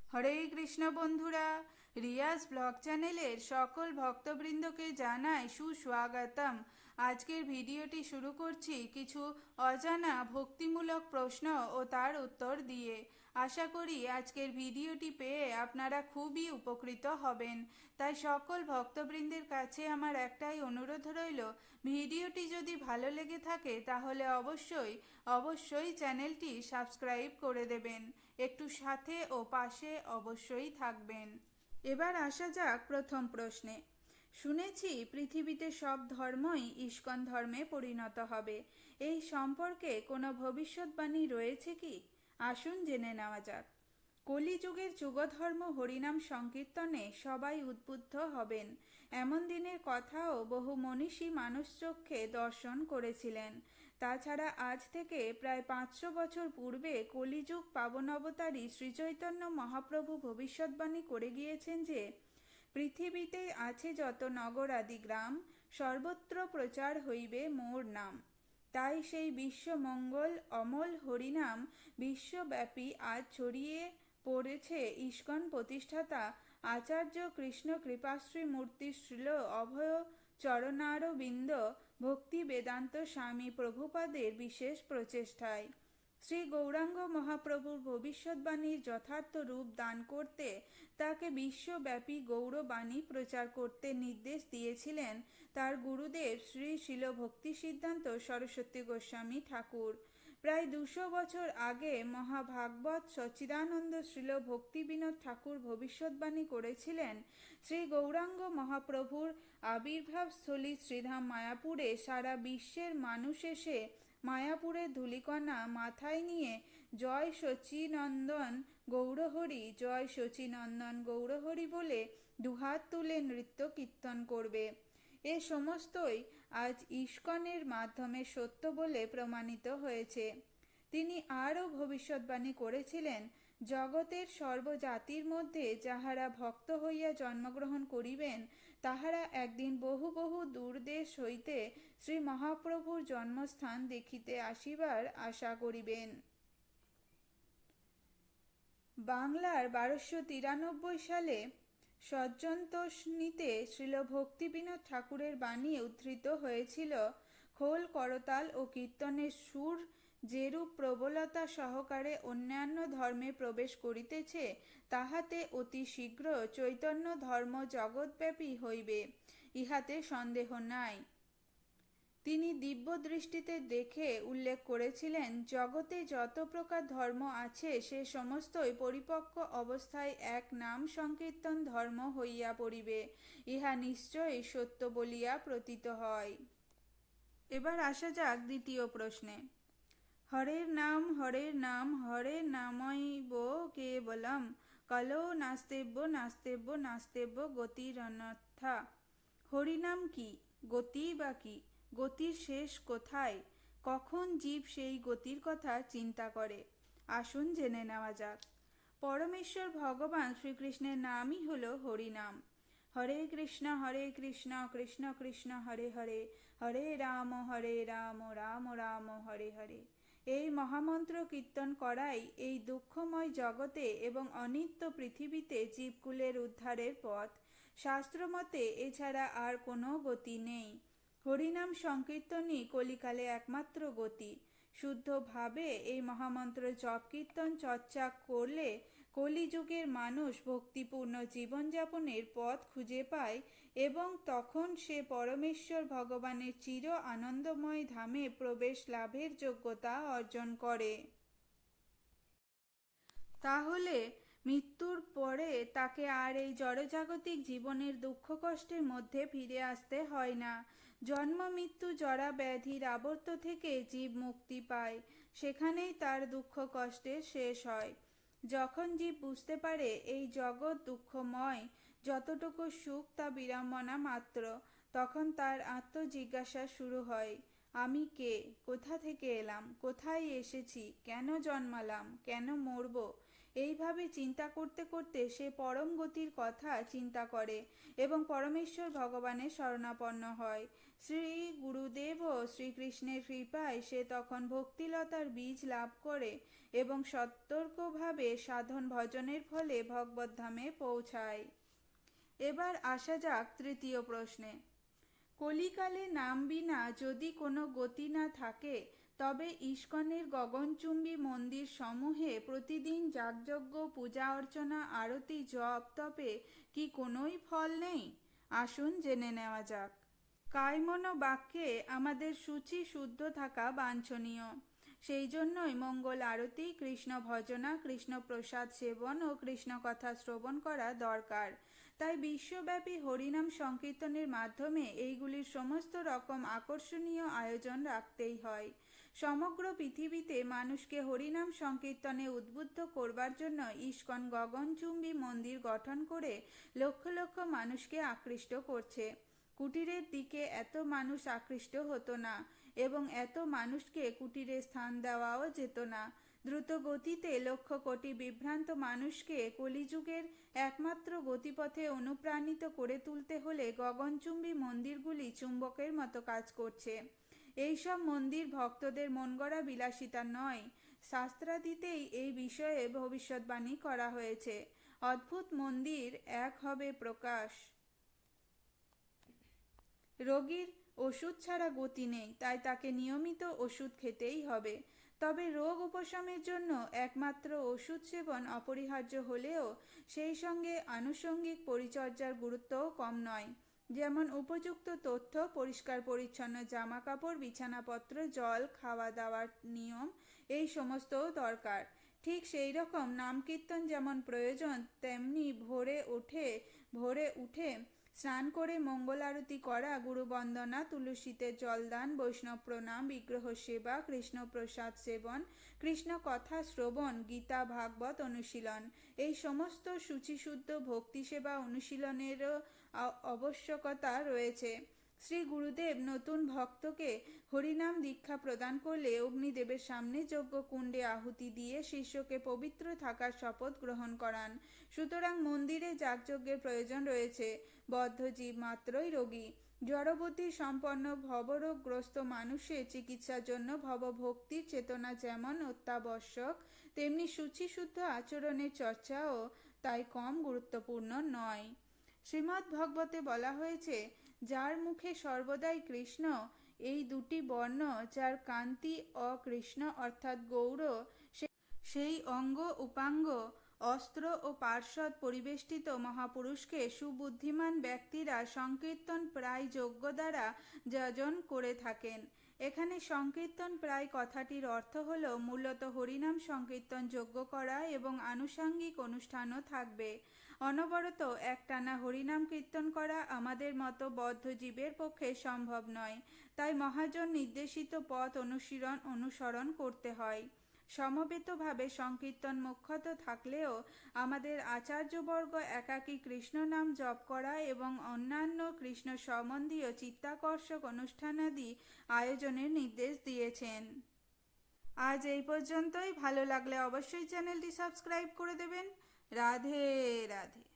হরে কৃষ্ণ বন্ধুরা, রিয়াজ ব্লগ চ্যানেলের সকল ভক্তবৃন্দকে জানাই সুস্বাগতম। আজকের ভিডিওটি শুরু করছি কিছু অজানা ভক্তিমূলক প্রশ্ন ও তার উত্তর দিয়ে। আশা করি আজকের ভিডিওটি পেয়ে আপনারা খুবই উপকৃত হবেন। তাই সকল ভক্তবৃন্দের কাছে আমার একটাই অনুরোধ রইল, ভিডিওটি যদি ভালো লেগে থাকে তাহলে অবশ্যই চ্যানেলটি সাবস্ক্রাইব করে দেবেন। একটু সাথে ও পাশে অবশ্যই থাকবেন। এবার আসা যাক প্রথম প্রশ্নে। শুনেছি পৃথিবীতে সব ধর্মই ইস্কন ধর্মে পরিণত হবে। এই সম্পর্কে কোনো ভবিষ্যৎবাণী রয়েছে কি? আসুন জেনে নেওয়া যাক। কলিযুগের যুগধর্ম হরিনাম সংকীর্তনে সবাই উদ্বুদ্ধ হবেন, এমন দিনের কথাও বহু মনীষী মানুষচক্ষে দর্শন করেছিলেন। তাছাড়া আজ থেকে প্রায় 500 বছর পূর্বে কলিযুগ পাবন অবতারী শ্রীচৈতন্য মহাপ্রভু ভবিষ্যৎবাণী করে গিয়েছেন যে পৃথিবীতে আছে যত নগর আদি গ্রাম, সর্বত্র প্রচার হইবে মোর নাম। তাই সেই বিশ্বমঙ্গল অমল হরিনাম বিশ্বব্যাপী আজ ছড়িয়ে পড়েছে ইস্কন প্রতিষ্ঠাতা আচার্য কৃষ্ণ কৃপাশ্রী মূর্তি শ্রীল অভয় চরণারবিন্দ ভক্তি বেদান্ত স্বামী প্রভুপাদের বিশেষ প্রচেষ্টায়। শ্রী গৌরাঙ্গ মহাপ্রভুর ভবিষ্যৎবাণীর যথার্থ রূপ দান করতে তাকে বিশ্বব্যাপী গৌরবাণী প্রচার করতে নির্দেশ দিয়েছিলেন তার গুরুদেব শ্রী শিল ভক্তি সিদ্ধান্ত সরস্বতী গোস্বামী ঠাকুর। প্রায় 200 বছর আগে মহাভাগবত সচ্চিদানন্দ শ্রীল ভক্তি বিনোদ ঠাকুর ভবিষ্যৎবাণী করেছিলেন শ্রী গৌরাঙ্গ মহাপ্রভুর আবির্ভাবস্থলী শ্রীধাম মায়াপুরে সারা বিশ্বের মানুষ এসে মায়াপুরের ধূলিকণা মাথায় নিয়ে জয় সচিনন্দন গৌরহরি, জয় সচিনন্দন গৌরহরি বলে দুহাত তুলে নৃত্য কীর্তন করবে। এ সমস্তই আজ ইস্কনের মাধ্যমে সত্য বলে প্রমাণিত হয়েছে। তিনি আরও ভবিষ্যৎবাণী করেছিলেন, জগতের সর্বজাতির মধ্যে যাহারা ভক্ত হইয়া জন্মগ্রহণ করিবেন তাহারা একদিন বহু বহু দূরদেশ হইতে শ্রী মহাপ্রভুর জন্মস্থান দেখিতে আসিবার আশা করিবেন। বাংলার 1293 সালে সজ্জন্তোষ্ণীতে শ্রীল ভক্তি বিনোদ ঠাকুরের বাণী উদ্ধৃত হয়েছিল, খোল করতাল ও কীর্তনের সুর যেরূপ প্রবলতা সহকারে অন্যান্য ধর্মে প্রবেশ করিতেছে তাহাতে অতি শীঘ্র চৈতন্য ধর্ম জগৎব্যাপী হইবে, ইহাতে সন্দেহ নাই। তিনি দিব্য দৃষ্টিতে দেখে উল্লেখ করেছিলেন, জগতে যত প্রকার ধর্ম আছে সে সমস্তই পরিপক্ক অবস্থায় এক নাম সংকীর্তন ধর্ম হইয়া পড়িবে, ইহা নিশ্চয়ই সত্য বলিয়া প্রতীত হয়। এবার আসা যাক দ্বিতীয় প্রশ্নে। হরের নাম হরে নামৈব কেবলম, কলো নাস্তেব্য গতিরন্যথা। হরিনাম কি? গতি বা কি? গতির শেষ কোথায়? কখন জীব সেই গতির কথা চিন্তা করে? আসুন জেনে নেওয়া যাক। পরমেশ্বর ভগবান শ্রীকৃষ্ণের নামই হল হরিনাম। হরে কৃষ্ণ কৃষ্ণ কৃষ্ণ হরে হরে, হরে রাম রাম রাম হরে হরে। এই মহামন্ত্র কীর্তন করাই এই দুঃখময় জগতে এবং অনিত্য পৃথিবীতে জীবকুলের উদ্ধারের পথ। শাস্ত্রমতে এছাড়া আর কোনো গতি নেই। হরিনাম সংকীর্তনই কলিকালে একমাত্র গতি। শুদ্ধভাবে এই মহামন্ত্র জপ কীর্তন চর্চা করলে কলিযুগের মানুষ ভক্তিপূর্ণ জীবনযাপনের পথ খুঁজে পায় এবং তখন সে পরমেশ্বর ভগবানের চির আনন্দময় ধামে প্রবেশ লাভের যোগ্যতা অর্জন করে। তাহলে মৃত্যুর পরে তাকে আর এই জড়জাগতিক জীবনের দুঃখ কষ্টের মধ্যে ফিরে আসতে হয় না। জন্ম মৃত্যু জরা ব্যাধির আবর্ত থেকে জীব মুক্তি পায়, সেখানেই তার দুঃখ কষ্টের শেষ হয়। যখন জীব বুঝতে পারে এই জগৎ দুঃখময়, যতটুকু সুখ তা বিড়ম্বনা মাত্র, তখন তার আত্মজিজ্ঞাসা শুরু হয়, আমি কে? কোথা থেকে এলাম? কোথায় এসেছি? কেন জন্মালাম? কেন মরব? এইভাবে চিন্তা করতে করতে সে পরম গতির কথা চিন্তা করে এবং পরমেশ্বর ভগবানের শরণাপন্ন হয়। শ্রী গুরুদেব ও শ্রীকৃষ্ণের কৃপায় সে তখন ভক্তিলতার বীজ লাভ করে এবং সতর্কভাবে সাধন ভজনের ফলে ভগবদ্ধামে পৌঁছায়। এবার আসা যাক তৃতীয় প্রশ্নে। কলিকালে নাম বিনা যদি কোনো গতি না থাকে, তবে ইস্কনের গগনচুম্বী মন্দির সমূহে প্রতিদিন যাগযজ্ঞ, পূজা অর্চনা, আরতি, জপ তপে কি কোনোই ফল নেই? আসুন জেনে নেওয়া যাক। কায়মন বাক্যে আমাদের শুচি শুদ্ধ থাকা বাঞ্ছনীয়। সেই জন্যই মঙ্গল আরতি, কৃষ্ণ ভজনা, কৃষ্ণ প্রসাদ সেবন ও কৃষ্ণ কথা শ্রবণ করা দরকার। তাই বিশ্বব্যাপী হরিনাম সংকীর্তনের মাধ্যমে এইগুলির সমস্ত রকম আকর্ষণীয় আয়োজন রাখতেই হয়। সমগ্র পৃথিবীতে মানুষকে হরিনাম সংকীর্তনে উদ্বুদ্ধ করবার জন্য ইস্কন গগনচুম্বী মন্দির গঠন করে লক্ষ লক্ষ মানুষকে আকৃষ্ট করছে। কুটিরের দিকে এত মানুষ আকৃষ্ট হতো না এবং এত মানুষকে কুটিরে স্থান দেওয়াও যেত না। দ্রুত গতিতে লক্ষ কোটি বিভ্রান্ত মানুষকে কলিযুগের একমাত্র গতিপথে অনুপ্রাণিত করে তুলতে হলে গগনচুম্বী মন্দিরগুলি চুম্বকের মতো কাজ করছে। এইসব মন্দির ভক্তদের মনগড়া বিলাসিতা নয়, শাস্ত্রাদিতেই এই বিষয়ে ভবিষ্যৎবাণী করা হয়েছে। অদ্ভুত মন্দির এক হবে প্রকাশ। রোগীর ওষুধ ছাড়া গতি নেই, তাই তাকে নিয়মিত ওষুধ খেতেই হবে। তবে রোগ উপশমের জন্য একমাত্র ওষুধ সেবন অপরিহার্য হলেও সেই সঙ্গে আনুষঙ্গিক পরিচর্যার গুরুত্বও কম নয়। যেমন উপযুক্ত তথ্য, পরিষ্কার পরিচ্ছন্ন জামা কাপড়, বিছানাপত্র, জল, খাওয়া দাওয়ার নিয়ম, এই সমস্তও দরকার। ঠিক সেই রকম নাম কীর্তন যেমন প্রয়োজন, তেমনি ভোরে উঠে স্নান করে মঙ্গল আরতি করা, গুরু বন্দনা, তুলসীতে জলদান, বৈষ্ণব প্রণাম, বিগ্রহ সেবা, কৃষ্ণ প্রসাদ সেবন, কৃষ্ণ কথা শ্রবণ, গীতা ভাগবত অনুশীলন, এই সমস্ত শুচিশুদ্ধ ভক্তি সেবা অনুশীলনেরও আবশ্যকতা রয়েছে। শ্রী গুরুদেব নতুন ভক্তকে হরিনাম দীক্ষা প্রদান করলে অগ্নিদেবের সামনে যজ্ঞ কুণ্ডে আহুতি দিয়ে শিষ্যকে পবিত্র থাকার শপথ গ্রহণ করান। সুতরাং মন্দিরে যাগযজ্ঞের প্রয়োজন রয়েছে। বদ্ধ জীব মাত্রই রোগী। জড়বুদ্ধি সম্পন্ন ভবরোগগ্রস্ত মানুষের চিকিৎসার জন্য ভবভক্তির চেতনা যেমন অত্যাবশ্যক, তেমনি শুচিশুদ্ধ আচরণের চর্চাও তাই কম গুরুত্বপূর্ণ নয়। শ্রীমদ্ ভাগবতে বলা হয়েছে, যার মুখে সর্বদাই কৃষ্ণ, এই দুটি বর্ণ, যার কান্তি অকৃষ্ণ অর্থাৎ গৌর, সেই অঙ্গ উপাঙ্গ অস্ত্র ও পার্শ্বদ পরিবেষ্টিত মহাপুরুষকে সুবুদ্ধিমান ব্যক্তিরা সংকীর্তন প্রায় যজ্ঞ দ্বারা যজন করে থাকেন। এখানে সংকীর্তন প্রায় কথাটির অর্থ হল মূলত হরিনাম সংকীর্তন যজ্ঞ করা এবং আনুষাঙ্গিক অনুষ্ঠানও থাকবে। অনবরত একটানা হরিনাম কীর্তন করা আমাদের মতো বদ্ধ জীবের পক্ষে সম্ভব নয়। তাই মহাজন নির্দেশিত পথ অনুসরণ করতে হয়। সমবেতভাবে সংকীর্তন মুখ্যত থাকলেও আমাদের আচার্যবর্গ একাকী কৃষ্ণ নাম জপ করা এবং অন্যান্য কৃষ্ণ সম্বন্ধীয় চিত্তাকর্ষক অনুষ্ঠানাদি আয়োজনের নির্দেশ দিয়েছেন। আজ এই পর্যন্তই। ভালো লাগলে অবশ্যই চ্যানেলটি সাবস্ক্রাইব করে দেবেন। রাধে রাধে।